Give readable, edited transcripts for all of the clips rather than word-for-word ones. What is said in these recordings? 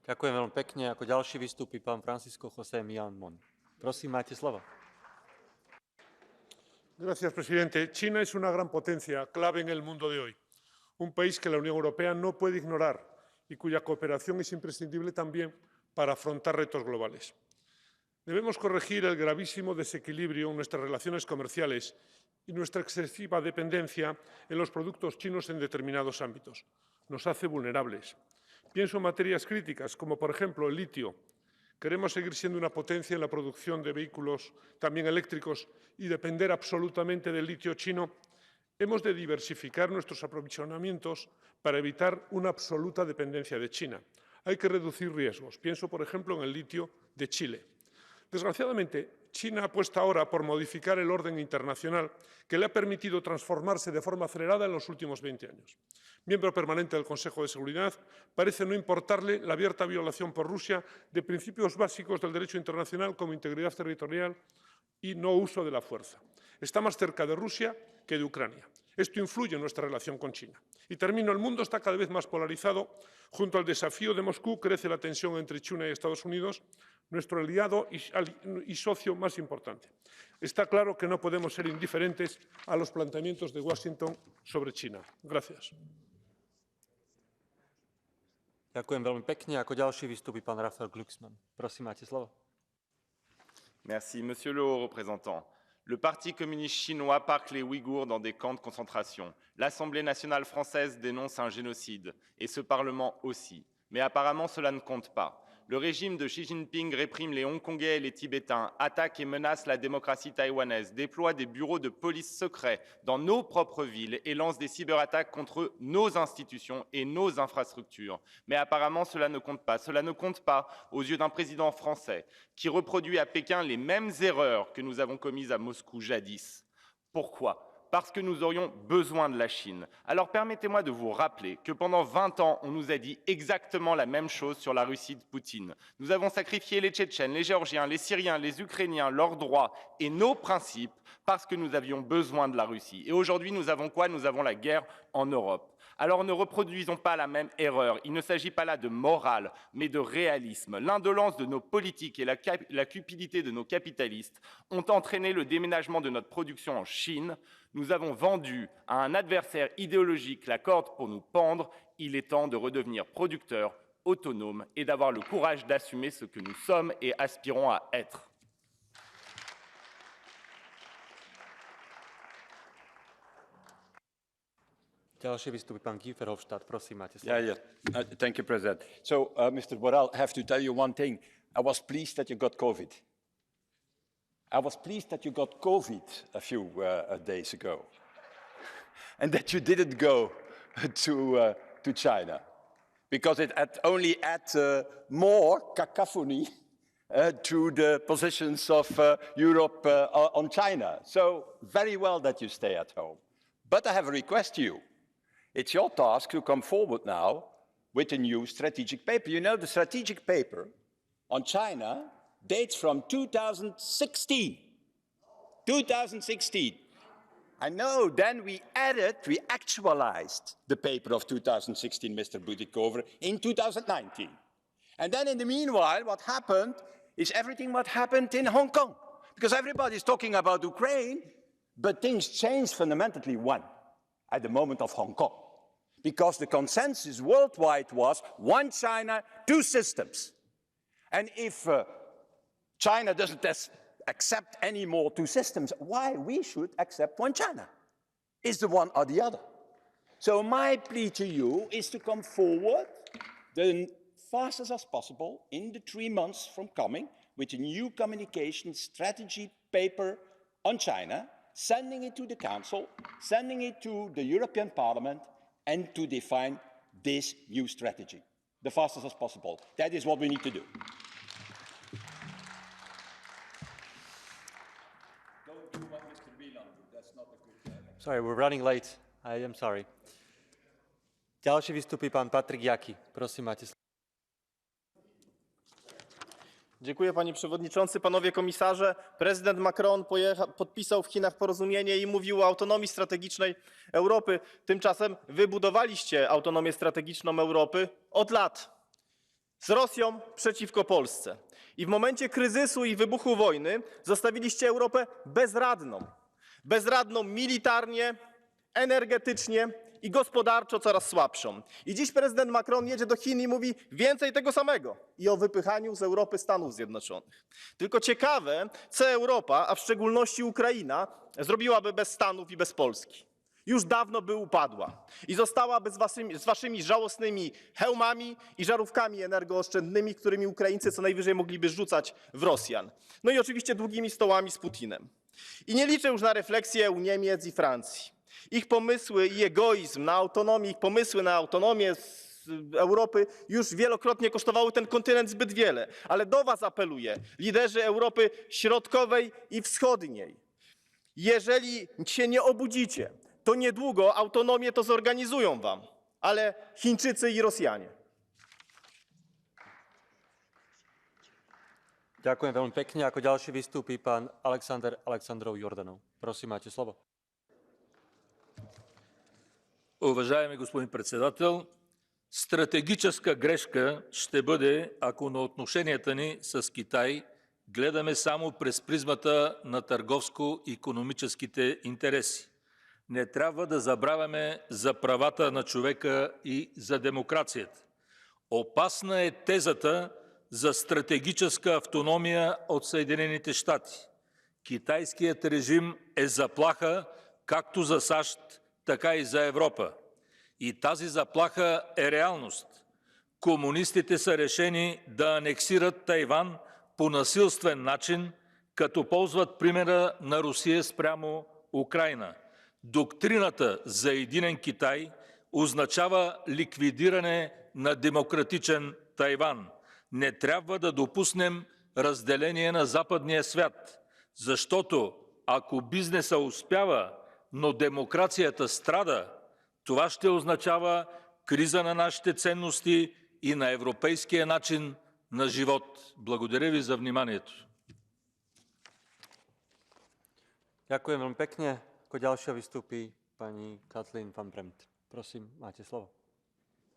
Ďakujem veľmi pekne. Ako ďalší vystúpi pán Francisco José Millán Mon. Prosím, máte slovo. Gracias, presidente. China es una gran potencia, clave en el mundo de hoy. Un país que la Unión Europea no puede ignorar y cuya cooperación es imprescindible también para afrontar retos globales. Debemos corregir el gravísimo desequilibrio en nuestras relaciones comerciales y nuestra excesiva dependencia en los productos chinos en determinados ámbitos. Nos hace vulnerables. Pienso en materias críticas, como por ejemplo el litio. Queremos seguir siendo una potencia en la producción de vehículos también eléctricos y depender absolutamente del litio chino. Hemos de diversificar nuestros aprovisionamientos para evitar una absoluta dependencia de China. Hay que reducir riesgos. Pienso, por ejemplo, en el litio de Chile. Desgraciadamente, China apuesta ahora por modificar el orden internacional que le ha permitido transformarse de forma acelerada en los últimos 20 años. Miembro permanente del Consejo de Seguridad, parece no importarle la abierta violación por Rusia de principios básicos del derecho internacional como integridad territorial y no uso de la fuerza. Está más cerca de Rusia que de Ucrania. Esto influye en nuestra relación con China. Y termino, el mundo está cada vez más polarizado. Junto al desafío de Moscú crece la tensión entre China y Estados Unidos, nuestro aliado y socio más importante. Está claro que no podemos ser indiferentes a los planteamientos de Washington sobre China. Gracias. Ďakujem veľmi pekne. Ako ďalší vystúpi pán Rafael Glucksmann. Prosím, máte slovo. Merci, Monsieur le Haut Représentant. Le Parti communiste chinois parque les Ouïghours dans des camps de concentration. L'Assemblée nationale française dénonce un génocide, et ce Parlement aussi. Mais apparemment, cela ne compte pas. Le régime de Xi Jinping réprime les Hongkongais et les Tibétains, attaque et menace la démocratie taïwanaise, déploie des bureaux de police secrets dans nos propres villes et lance des cyberattaques contre nos institutions et nos infrastructures. Mais apparemment, cela ne compte pas. Cela ne compte pas aux yeux d'un président français qui reproduit à Pékin les mêmes erreurs que nous avons commises à Moscou jadis. Pourquoi ? Parce que nous aurions besoin de la Chine. Alors permettez-moi de vous rappeler que pendant 20 ans, on nous a dit exactement la même chose sur la Russie de Poutine. Nous avons sacrifié les Tchétchènes, les Géorgiens, les Syriens, les Ukrainiens, leurs droits et nos principes parce que nous avions besoin de la Russie. Et aujourd'hui, nous avons quoi? Nous avons la guerre en Europe. Alors ne reproduisons pas la même erreur. Il ne s'agit pas là de morale, mais de réalisme. L'indolence de nos politiques et la cupidité de nos capitalistes ont entraîné le déménagement de notre production en Chine. Nous avons vendu à un adversaire idéologique la corde pour nous pendre. Il est temps de redevenir producteurs, autonomes et d'avoir le courage d'assumer ce que nous sommes et aspirons à être. Ďalší vystúpi pán Guy Verhofstadt. Prosím, máte slovo. Thank you, President. So, Mr. Borrell, I have to tell you one thing. I was pleased that you got COVID. I was pleased that you got COVID a few days ago, and that you didn't go to China, because it only adds more cacophony to the positions of Europe on China. So, very well that you stay at home. But I have a request to you. It's your task to come forward now with a new strategic paper. You know, the strategic paper on China dates from 2016. 2016. I know, then we actualized the paper of 2016, Mr. Butikover, in 2019. And then in the meanwhile, what happened is everything what happened in Hong Kong. Because everybody's talking about Ukraine, but things changed fundamentally when? At the moment of Hong Kong. Because the consensus worldwide was one China, two systems. And if China doesn't accept any more two systems, why we should accept one China? Is the one or the other? So my plea to you is to come forward the fastest as possible in the 3 months from coming with a new communication strategy paper on China, sending it to the Council, sending it to the European Parliament, and to define this new strategy, the fastest as possible. That is what we need to do. Don't do what Mr. Wieland did. That's not a good Sorry, we're running late. I am sorry. Ďalší vystupí pán Patryk Jaki. Prosím, máte slovo. Dziękuję, panie przewodniczący, panowie komisarze. Prezydent Macron podpisał w Chinach porozumienie i mówił o autonomii strategicznej Europy. Tymczasem wy budowaliście autonomię strategiczną Europy od lat. z Rosją przeciwko Polsce. I w momencie kryzysu i wybuchu wojny zostawiliście Europę bezradną. Bezradną militarnie, energetycznie i gospodarczo coraz słabszą. I dziś prezydent Macron jedzie do Chin i mówi więcej tego samego i o wypychaniu z Europy Stanów Zjednoczonych. Tylko ciekawe, co Europa, a w szczególności Ukraina, zrobiłaby bez Stanów i bez Polski. Już dawno by upadła i zostałaby z waszymi żałosnymi hełmami i żarówkami energooszczędnymi, którymi Ukraińcy co najwyżej mogliby rzucać w Rosjan. No i oczywiście długimi stołami z Putinem. I nie liczę już na refleksję u Niemiec i Francji. Ich pomysły i egoizm na autonomię, ich pomysły na autonomię z Europy już wielokrotnie kosztowały ten kontynent zbyt wiele. Ale do was apeluję, liderzy Europy Środkowej i Wschodniej. Jeżeli się nie obudzicie, to niedługo autonomię to zorganizują wam, ale Chińczycy i Rosjanie. Ďakujem veľmi pekne. Ako ďalší vystúpi pán Alexander Alexandrov Jordanov. Prosím, máte slovo. Уважаеми господин председател, стратегическа грешка ще бъде, ако на отношенията ни с Китай гледаме само през призмата на търговско-икономическите интереси. Не трябва да забравяме за правата на човека и за демокрацията. Опасна е тезата за стратегическа автономия от Съединените щати. Китайският режим е заплаха както за САЩ, така и за Европа. И тази заплаха е реалност. Комунистите са решени да анексират Тайван по насилствен начин, като ползват примера на Русия спрямо Украйна. Доктрината за единен Китай означава ликвидиране на демократичен Тайван. Не трябва да допуснем разделение на западния свят, защото ако бизнеса успява, но демокрацията страда, това ще означава криза на нашите ценности и на европейския начин на живот. Благодаря ви за вниманието. Ďakujem veľmi pekne. Ako ďalšia vystúpi pani Kathleen van Bremt. Prosím, máte slovo.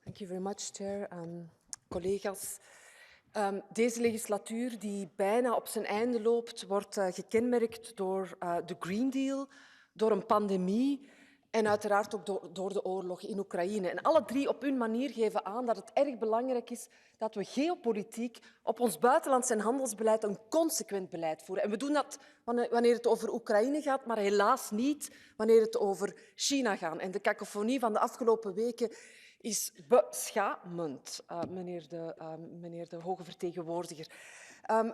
Thank you very much, Chair. Collega's, deze legislatuur die bijna op zijn einde loopt, wordt gekenmerkt door de Green Deal, door een pandemie en uiteraard ook door de oorlog in Oekraïne. En alle drie op hun manier geven aan dat het erg belangrijk is dat we geopolitiek op ons buitenlands- en handelsbeleid een consequent beleid voeren. En we doen dat wanneer het over Oekraïne gaat, maar helaas niet wanneer het over China gaat. En de kakofonie van de afgelopen weken is beschamend, meneer de hoge vertegenwoordiger.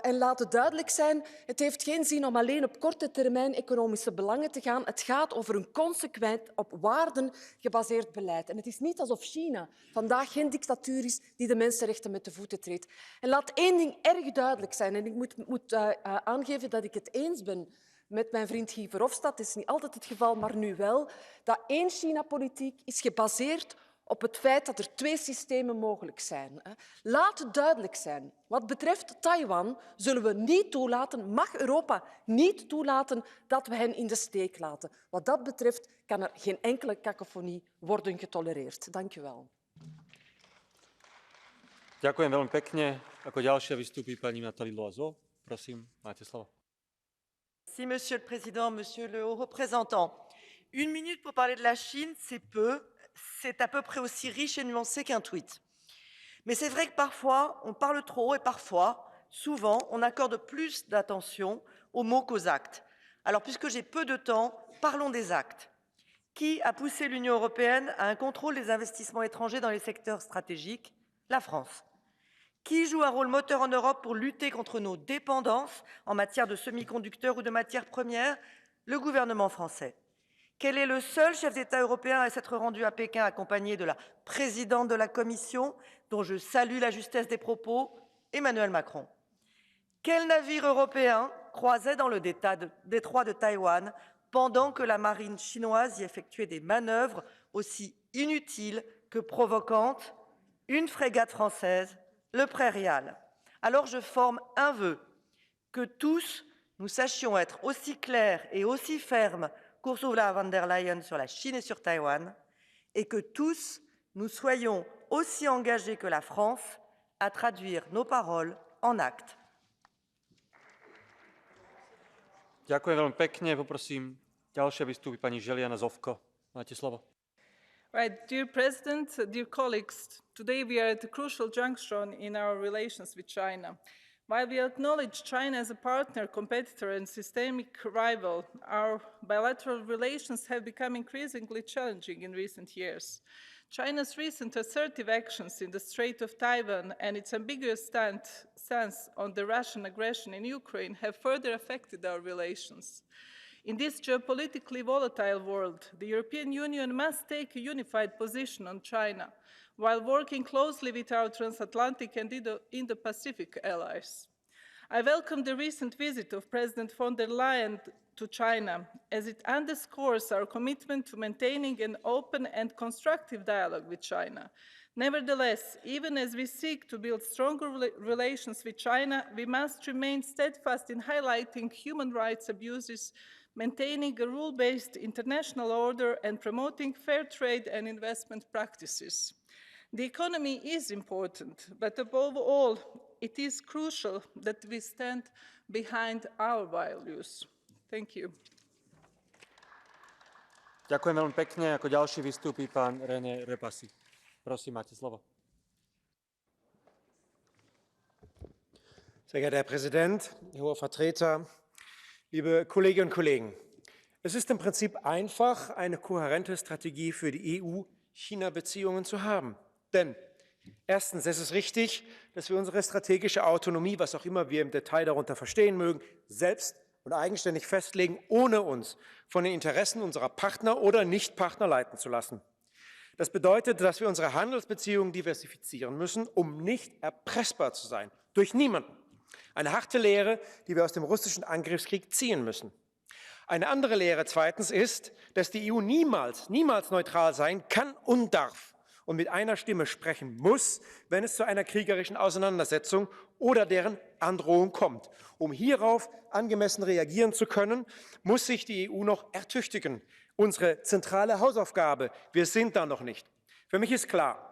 En laat het duidelijk zijn, het heeft geen zin om alleen op korte termijn economische belangen te gaan. Het gaat over een consequent op waarden gebaseerd beleid. En het is niet alsof China vandaag geen dictatuur is die de mensenrechten met de voeten treedt. En laat één ding erg duidelijk zijn. En ik moet aangeven dat ik het eens ben met mijn vriend Guy Verhofstadt. Dat is niet altijd het geval, maar nu wel. Dat één China-politiek is gebaseerd op het feit dat er twee systemen mogelijk zijn. Laat het duidelijk zijn. Wat betreft Taiwan zullen we niet toelaten, mag Europa niet toelaten dat we hen in de steek laten. Wat dat betreft kan er geen enkele kakofonie worden getolereerd. Dank u wel. Ďakujem veľmi pekne. Ako ďalšia vystúpi pani Nathalie Loiseau. Prosím, máte slovo. Merci, Monsieur le Président, Monsieur le Haut Représentant. Une minute pour parler de la Chine, c'est peu. C'est à peu près aussi riche et nuancé qu'un tweet. Mais c'est vrai que parfois, on parle trop et parfois, souvent, on accorde plus d'attention aux mots qu'aux actes. Alors, puisque j'ai peu de temps, parlons des actes. Qui a poussé l'Union européenne à un contrôle des investissements étrangers dans les secteurs stratégiques? La France. Qui joue un rôle moteur en Europe pour lutter contre nos dépendances en matière de semi-conducteurs ou de matières premières? Le gouvernement français. Quel est le seul chef d'État européen à s'être rendu à Pékin accompagné de la présidente de la Commission, dont je salue la justesse des propos, Emmanuel Macron? Quel navire européen croisait dans le détroit de Taïwan pendant que la marine chinoise y effectuait des manœuvres aussi inutiles que provocantes? Une frégate française, le Prairial. Alors je forme un vœu, que tous nous sachions être aussi clairs et aussi fermes qu'Ursula von der Leyen sur la Chine et sur Taïwan, et que tous nous soyons aussi engagés que la France à traduire nos paroles en actes. Ďakujem veľmi pekne. Poprosím ďalšia vystúpi pani Želiana Zovko. Máte slovo. Right, dear President, dear colleagues, today we are at a crucial junction in our relations with China. While we acknowledge China as a partner, competitor, and systemic rival, our bilateral relations have become increasingly challenging in recent years. China's recent assertive actions in the Strait of Taiwan and its ambiguous stance on the Russian aggression in Ukraine have further affected our relations. In this geopolitically volatile world, the European Union must take a unified position on China, while working closely with our transatlantic and Indo-Pacific allies. I welcome the recent visit of President von der Leyen to China, as it underscores our commitment to maintaining an open and constructive dialogue with China. Nevertheless, even as we seek to build stronger relations with China, we must remain steadfast in highlighting human rights abuses, maintaining a rule-based international order, and promoting fair trade and investment practices. The economy is important, but above all, it is crucial that we stand behind our values. Thank you. Ďakujem veľmi pekne. Ako ďalší vystúpi pán René Repasi. Prosím, máte slovo. Sehr geehrter Herr Präsident, Herr Hoher Vertreter, liebe Kolleginnen und Kollegen! Es ist im Prinzip einfach, eine kohärente Strategie für die EU-China-Beziehungen zu haben. Denn erstens, es ist richtig, dass wir unsere strategische Autonomie, was auch immer wir im Detail darunter verstehen mögen, selbst und eigenständig festlegen, ohne uns von den Interessen unserer Partner oder Nichtpartner leiten zu lassen. Das bedeutet, dass wir unsere Handelsbeziehungen diversifizieren müssen, um nicht erpressbar zu sein, durch niemanden. Eine harte Lehre, die wir aus dem russischen Angriffskrieg ziehen müssen. Eine andere Lehre zweitens ist, dass die EU niemals neutral sein kann und darf und mit einer Stimme sprechen muss, wenn es zu einer kriegerischen Auseinandersetzung oder deren Androhung kommt. Um hierauf angemessen reagieren zu können, muss sich die EU noch ertüchtigen. Unsere zentrale Hausaufgabe, wir sind da noch nicht. Für mich ist klar,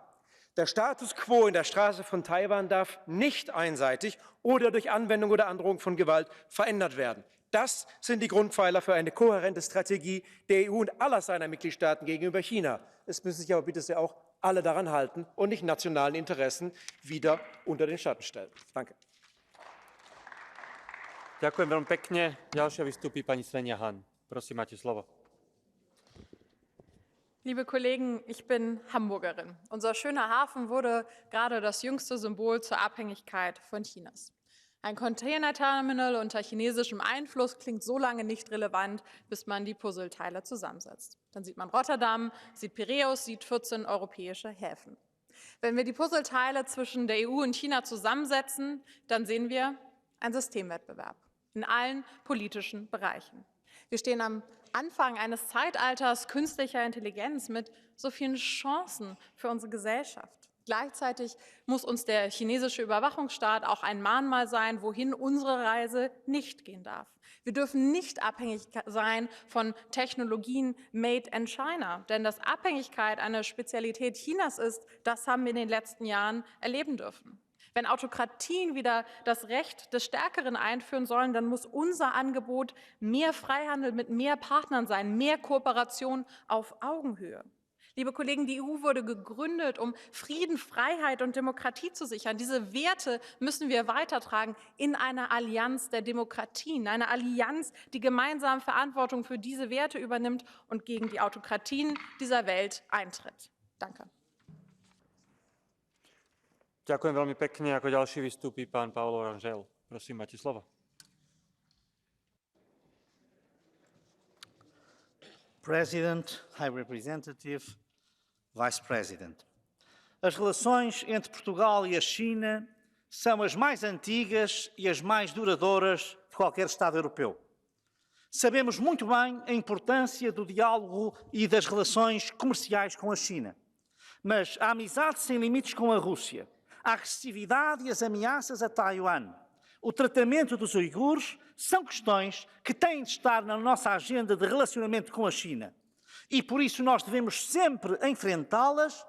der Status quo in der Straße von Taiwan darf nicht einseitig oder durch Anwendung oder Androhung von Gewalt verändert werden. Das sind die Grundpfeiler für eine kohärente Strategie der EU und aller seiner Mitgliedstaaten gegenüber China. Es müssen sich aber bitte sehr auch alle daran halten und nicht nationalen Interessen wieder unter den Schatten stellen. Danke. Ďakujem veľmi pekne. Ďalšia vystúpi pani Svenja Hahn. Prosím, máte slovo. Liebe Kollegen, ich bin Hamburgerin. Unser schöner Hafen wurde gerade das jüngste Symbol zur Abhängigkeit von Chinas. Ein Containerterminal unter chinesischem Einfluss klingt so lange nicht relevant, bis man die Puzzleteile zusammensetzt. Dann sieht man Rotterdam, sieht Piräus, sieht 14 europäische Häfen. Wenn wir die Puzzleteile zwischen der EU und China zusammensetzen, dann sehen wir einen Systemwettbewerb in allen politischen Bereichen. Wir stehen am Anfang eines Zeitalters künstlicher Intelligenz mit so vielen Chancen für unsere Gesellschaft. Gleichzeitig muss uns der chinesische Überwachungsstaat auch ein Mahnmal sein, wohin unsere Reise nicht gehen darf. Wir dürfen nicht abhängig sein von Technologien made in China, denn dass Abhängigkeit eine Spezialität Chinas ist, das haben wir in den letzten Jahren erleben dürfen. Wenn Autokratien wieder das Recht des Stärkeren einführen sollen, dann muss unser Angebot mehr Freihandel mit mehr Partnern sein, mehr Kooperation auf Augenhöhe. Liebe Kollegen, die EU wurde gegründet, um Frieden, Freiheit und Demokratie zu sichern. Diese Werte müssen wir weitertragen in eine Allianz der Demokratien, eine Allianz, die gemeinsam Verantwortung für diese Werte übernimmt und gegen die Autokratien dieser Welt eintritt. Danke. Ďakujem veľmi pekne. Ako ďalší vystúpi pán Paolo Rangel. Prosím, máte slovo. President, High Representative, Vice President. As relações entre Portugal e a China são as mais antigas e as mais duradouras de qualquer Estado europeu. Sabemos muito bem a importância do diálogo e das relações comerciais com a China. Mas a amizade sem limites com a Rússia, a agressividade e as ameaças a Taiwan, o tratamento dos uigures são questões que têm de estar na nossa agenda de relacionamento com a China. E por isso nós devemos sempre enfrentá-las,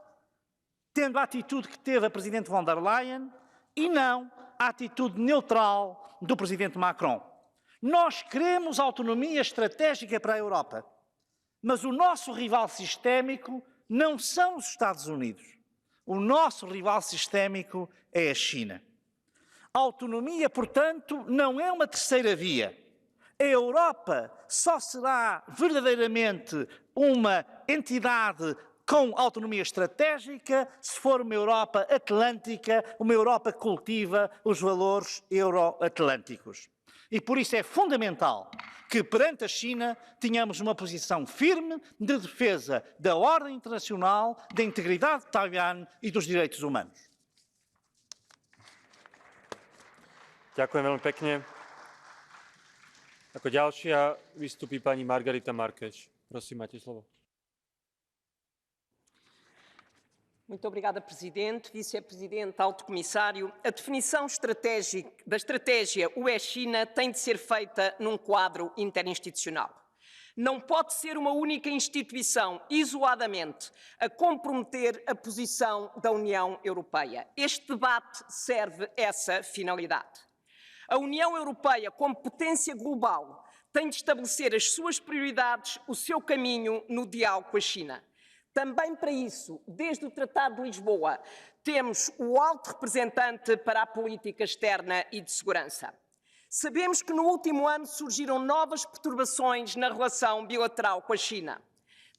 tendo a atitude que teve a Presidente von der Leyen, e não a atitude neutral do presidente Macron. Nós queremos autonomia estratégica para a Europa, mas o nosso rival sistémico não são os Estados Unidos. O nosso rival sistémico é a China. A autonomia, portanto, não é uma terceira via. A Europa só será verdadeiramente uma entidade com autonomia estratégica se for uma Europa atlântica, uma Europa que cultiva os valores euro-atlânticos. E por isso é fundamental que, perante a China, tenhamos uma posição firme de defesa da ordem internacional, da integridade de Taiwan e dos direitos humanos. Ďakujem veľmi pekne. Ako ďalšia vystupí pani Margarita Marques. Prosím, máte slovo. Muito obrigada, Presidente, Vice-Presidente, Alto Comissário. A definição da estratégia UE-China tem de ser feita num quadro interinstitucional. Não pode ser uma única instituição, isoladamente, a comprometer a posição da União Europeia. Este debate serve essa finalidade. A União Europeia, como potência global, tem de estabelecer as suas prioridades, o seu caminho no diálogo com a China. Também para isso, desde o Tratado de Lisboa, temos o alto representante para a política externa e de segurança. Sabemos que no último ano surgiram novas perturbações na relação bilateral com a China.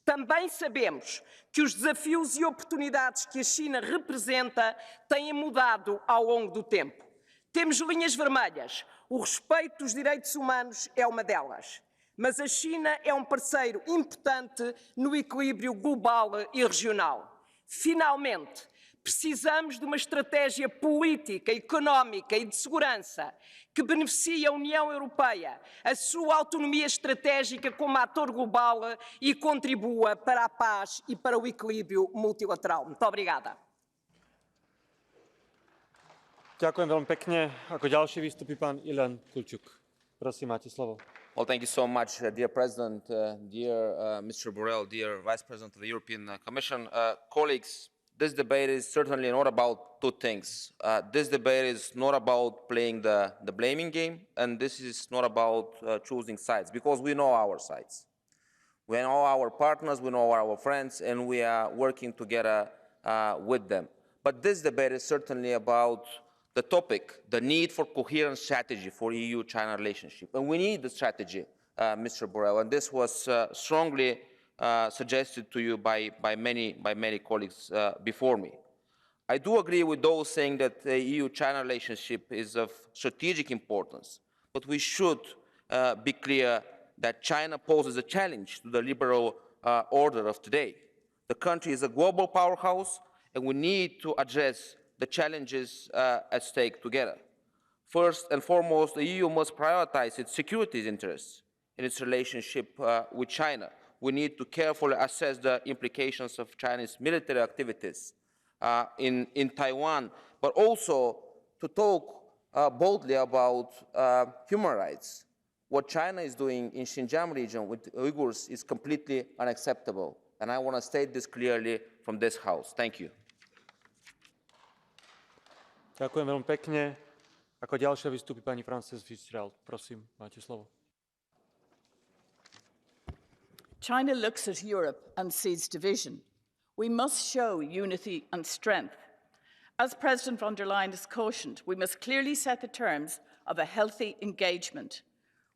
Também sabemos que os desafios e oportunidades que a China representa têm mudado ao longo do tempo. Temos linhas vermelhas. O respeito dos direitos humanos é uma delas. Mas a China é um parceiro importante no equilíbrio global e regional. Finalmente, precisamos de uma estratégia política, económica e de segurança que beneficie a União Europeia, a sua autonomia estratégica como ator global e contribua para a paz e para o equilíbrio multilateral. Muito obrigada. Ďakujem veľmi pekne. Ako ďalší vystupí pán Ilan Kulčuk. Prosím, máte slovo. Well, thank you so much, dear President, dear Mr. Borrell, dear Vice President of the European Commission. Colleagues, this debate is certainly not about two things. This debate is not about playing the blaming game, and this is not about choosing sides, because we know our sides. We know our partners, we know our friends, and we are working together with them. But this debate is certainly about the topic, the need for coherent strategy for EU-China relationship. And we need the strategy, Mr. Borrell, and this was strongly suggested to you by many colleagues before me. I do agree with those saying that the EU-China relationship is of strategic importance, but we should be clear that China poses a challenge to the liberal order of today. The country is a global powerhouse, and we need to address the challenges at stake together. First and foremost, the EU must prioritize its security interests in its relationship with China. We need to carefully assess the implications of Chinese military activities in Taiwan, but also to talk boldly about human rights. What China is doing in Xinjiang region with Uyghurs is completely unacceptable, and I want to state this clearly from this House. Thank you. Ďakujem veľmi pekne. Ako ďalšia vystúpi pani Frances Fitzgerald. Prosím, máte slovo. China looks at Europe and sees division. We must show unity and strength. As President von der Leyen has cautioned, we must clearly set the terms of a healthy engagement.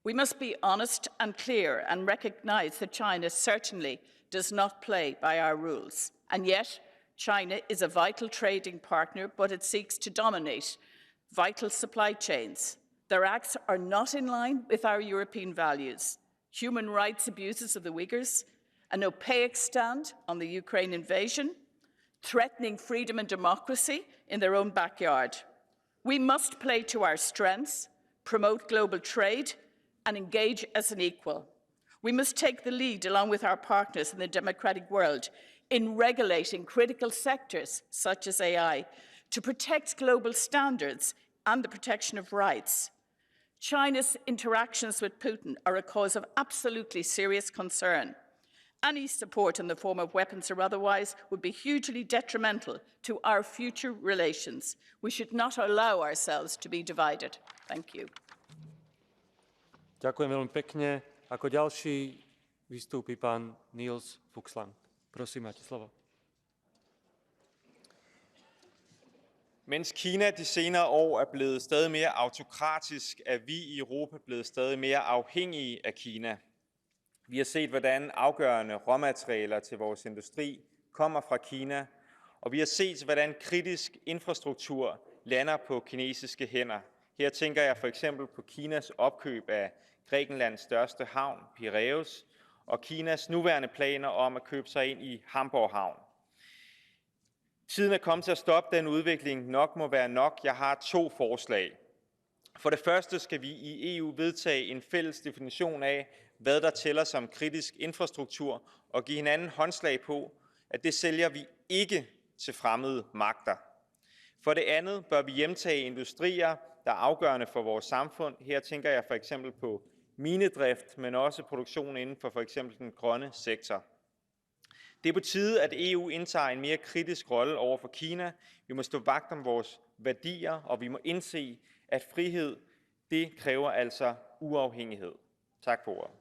We must be honest and clear and recognise that China certainly does not play by our rules. And yet, China is a vital trading partner, but it seeks to dominate vital supply chains. Their acts are not in line with our European values. Human rights abuses of the Uyghurs, an opaque stand on the Ukraine invasion, threatening freedom and democracy in their own backyard. We must play to our strengths, promote global trade, and engage as an equal. We must take the lead along with our partners in the democratic world in regulating critical sectors such as AI to protect global standards and the protection of rights. China's interactions with Putin are a cause of absolutely serious concern, Any support in the form of weapons or otherwise would be hugely detrimental to our future relations. We should not allow ourselves to be divided. Thank you. Ďakujem veľmi pekne. Ako ďalší vystúpi pán Niels Fuchsland. Prosím, máte slovo. Mens Kina de senere år er blevet stadig mere autokratisk, er vi i Europa blevet stadig mere afhængige af Kina. Vi har set, hvordan afgørende råmaterialer til vores industri kommer fra Kina, og vi har set, hvordan kritisk infrastruktur lander på kinesiske hænder. Her tænker jeg for eksempel på Kinas opkøb af Grækenlands største havn, Piræus, og Kinas nuværende planer om at købe sig ind i Hamburg Havn. Tiden er kommet til at stoppe den udvikling. Nok må være nok. Jeg har 2 forslag. For det første skal vi i EU vedtage en fælles definition af, hvad der tæller som kritisk infrastruktur, og give hinanden håndslag på, at det sælger vi ikke til fremmede magter. For det andet bør vi hjemtage industrier, der er afgørende for vores samfund. Her tænker jeg for eksempel på minedrift, men også produktion inden for for eksempel den grønne sektor. Det er på tide, at EU indtager en mere kritisk rolle over for Kina. Vi må stå vagt om vores værdier, og vi må indse, at frihed, det kræver altså uafhængighed. Tak for ordet.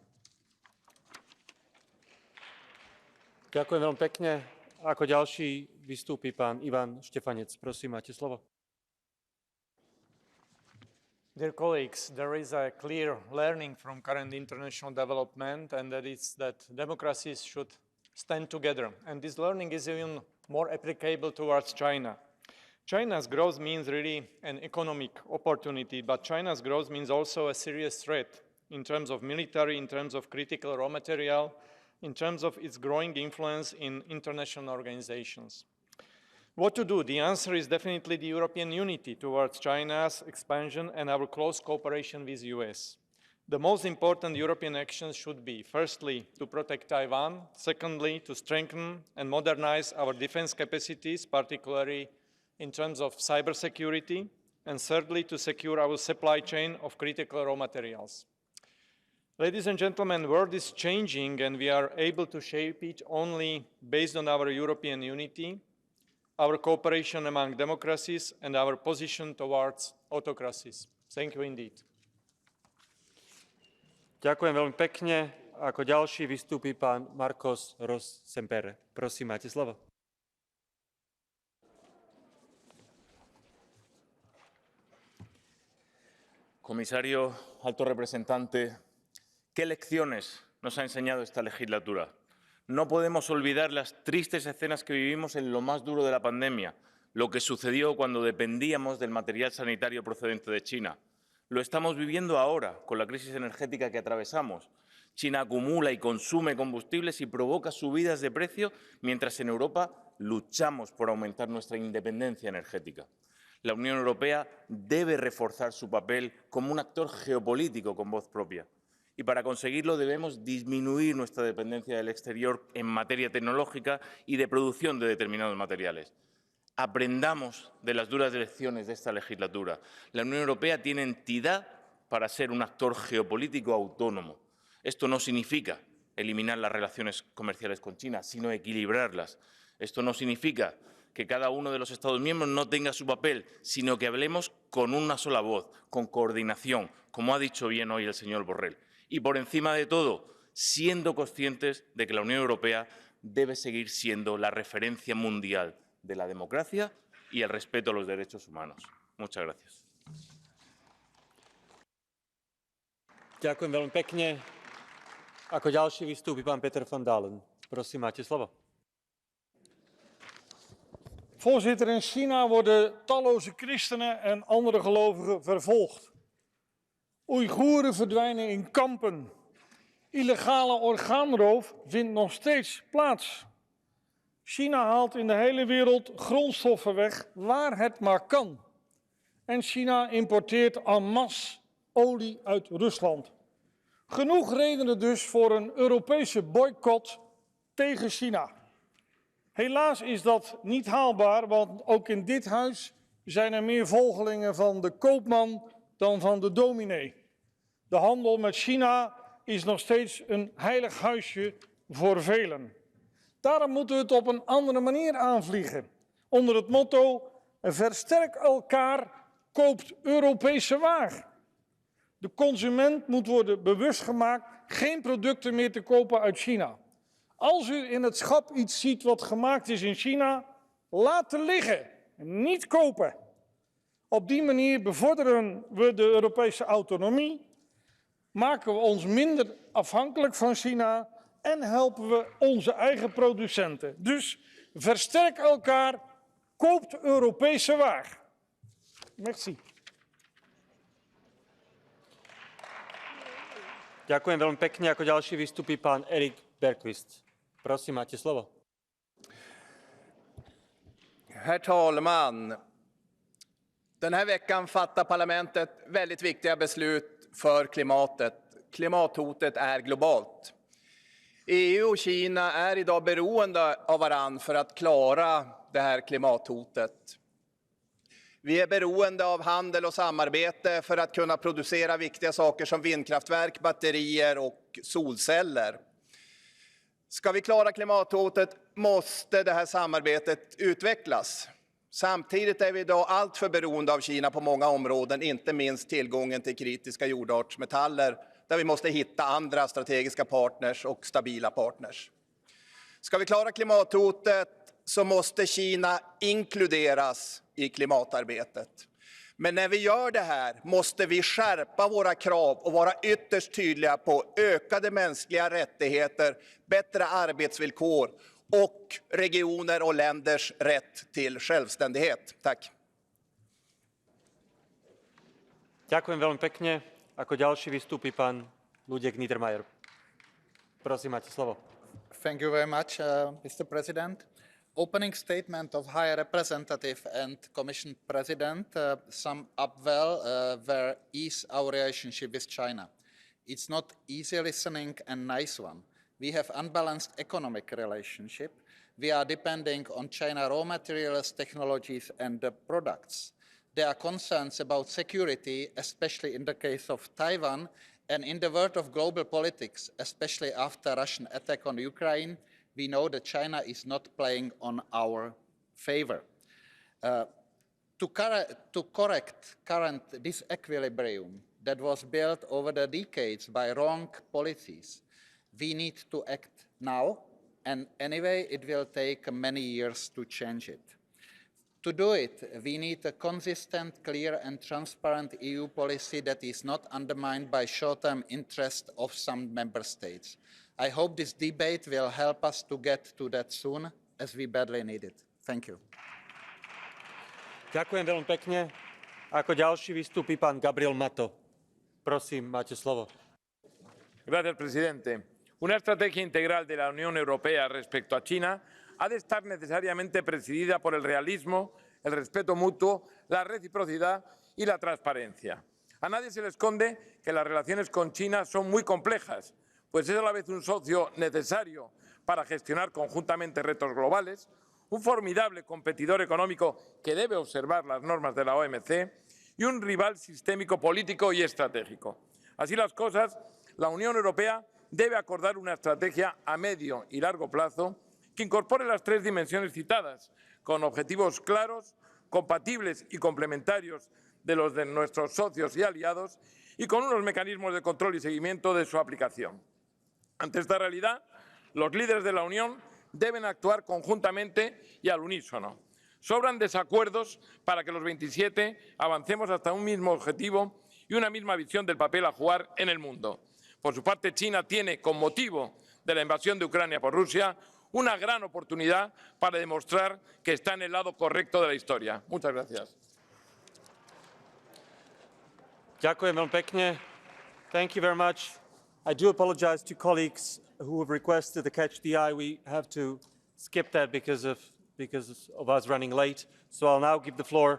Ďakujem veľmi pekne. Ako ďalší vystúpi pán Ivan Štefanec. Prosím, máte slovo. Dear colleagues, there is a clear learning from current international development, and that is that democracies should stand together. And this learning is even more applicable towards China. China's growth means really an economic opportunity, but China's growth means also a serious threat in terms of military, in terms of critical raw material, in terms of its growing influence in international organizations. What to do? The answer is definitely the European unity towards China's expansion and our close cooperation with the US. The most important European actions should be, firstly, to protect Taiwan, secondly, to strengthen and modernize our defense capacities, particularly in terms of cybersecurity, and thirdly, to secure our supply chain of critical raw materials. Ladies and gentlemen, the world is changing, and we are able to shape it only based on our European unity, our cooperation among democracies, and our position towards autocracies. Thank you indeed. Ďakujem veľmi pekne. Ako ďalší vystúpi pán Marcos Ros Sempere. Prosím, máte slovo. Comisario, alto representante, ¿qué lecciones nos ha enseñado esta legislatura? No podemos olvidar las tristes escenas que vivimos en lo más duro de la pandemia, lo que sucedió cuando dependíamos del material sanitario procedente de China. Lo estamos viviendo ahora con la crisis energética que atravesamos. China acumula y consume combustibles y provoca subidas de precio, mientras en Europa luchamos por aumentar nuestra independencia energética. La Unión Europea debe reforzar su papel como un actor geopolítico con voz propia. Y para conseguirlo debemos disminuir nuestra dependencia del exterior en materia tecnológica y de producción de determinados materiales. Aprendamos de las duras lecciones de esta legislatura. La Unión Europea tiene entidad para ser un actor geopolítico autónomo. Esto no significa eliminar las relaciones comerciales con China, sino equilibrarlas. Esto no significa que cada uno de los Estados miembros no tenga su papel, sino que hablemos con una sola voz, con coordinación, como ha dicho bien hoy el señor Borrell. Y por encima de todo, siendo conscientes de que la Unión Europea debe seguir siendo la referencia mundial de la democracia y el respeto a los derechos humanos. Muchas gracias. Ďakujem veľmi pekne. Ako ďalší vystúpi pán Peter van Dalen. Prosím, máte slovo. Voorzitter, in China worden talloze christenen en andere gelovigen vervolgd. Oeigoeren verdwijnen in kampen. Illegale orgaanroof vindt nog steeds plaats. China haalt in de hele wereld grondstoffen weg waar het maar kan. En China importeert en masse olie uit Rusland. Genoeg redenen dus voor een Europese boycott tegen China. Helaas is dat niet haalbaar, want ook in dit huis zijn er meer volgelingen van de koopman dan van de dominee. De handel met China is nog steeds een heilig huisje voor velen. Daarom moeten we het op een andere manier aanvliegen. Onder het motto, versterk elkaar, koopt Europese waar. De consument moet worden bewust gemaakt geen producten meer te kopen uit China. Als u in het schap iets ziet wat gemaakt is in China, laten liggen, niet kopen. Op die manier bevorderen we de Europese autonomie, maken we ons minder afhankelijk van China en helpen we onze eigen producenten. Dus versterk elkaar, koopt Europese waar. Merci. Ďakujem veľmi pekne. Ako ďalší vystupí pán Erik Bergqvist. Prosím, máte slovo. Herr talman! Den här veckan fattar parlamentet väldigt viktiga beslut för klimatet. Klimathotet är globalt. EU och Kina är idag beroende av varann för att klara det här klimathotet. Vi är beroende av handel och samarbete för att kunna producera viktiga saker som vindkraftverk, batterier och solceller. Ska vi klara klimathotet måste det här samarbetet utvecklas. Samtidigt är vi idag alltför beroende av Kina på många områden, inte minst tillgången till kritiska jordartsmetaller, där vi måste hitta andra strategiska partners och stabila partners. Ska vi klara klimathotet så måste Kina inkluderas i klimatarbetet. Men när vi gör det här måste vi skärpa våra krav och vara ytterst tydliga på ökade mänskliga rättigheter, bättre arbetsvillkor och regioner och länders rätt till självständighet. Tack. Ďakujem veľmi pekne. Ako ďalší vystúpi pán Luděk Niedermayer. Prosím, máte slovo. Thank you very much, Mr. President. Opening statement of High Representative and Commission President sum up well where is our relationship with China. It's not easy listening and nice one. We have unbalanced economic relationship. We are depending on China raw materials, technologies and products. There are concerns about security, especially in the case of Taiwan, and in the world of global politics, especially after Russian attack on Ukraine, we know that China is not playing on our favor. To correct current disequilibrium that was built over the decades by wrong policies, we need to act now, and anyway, it will take many years to change it. To do it, we need a consistent, clear and transparent EU policy that is not undermined by short-term interest of some member states. I hope this debate will help us to get to that soon, as we badly need it. Thank you. Ďakujem veľmi pekne. Ako ďalší vystúpi pán Gabriel Mato. Prosím, máte slovo. Gracias, presidente. Una estrategia integral de la Unión Europea respecto a China ha de estar necesariamente presidida por el realismo, el respeto mutuo, la reciprocidad y la transparencia. A nadie se le esconde que las relaciones con China son muy complejas, pues es a la vez un socio necesario para gestionar conjuntamente retos globales, un formidable competidor económico que debe observar las normas de la OMC y un rival sistémico político y estratégico. Así las cosas, la Unión Europea debe acordar una estrategia a medio y largo plazo que incorpore las tres dimensiones citadas, con objetivos claros, compatibles y complementarios de los de nuestros socios y aliados y con unos mecanismos de control y seguimiento de su aplicación. Ante esta realidad, los líderes de la Unión deben actuar conjuntamente y al unísono. Sobran desacuerdos para que los 27 avancemos hasta un mismo objetivo y una misma visión del papel a jugar en el mundo. Por su parte, China tiene, con motivo de la invasión de Ucrania por Rusia, una gran oportunidad para demostrar que está en el lado correcto de la historia. Muchas gracias. Ďakujem veľmi pekne. Thank you very much. I do apologize to colleagues who have requested the catch the eye. We have to skip that because of us running late. So I'll now give the floor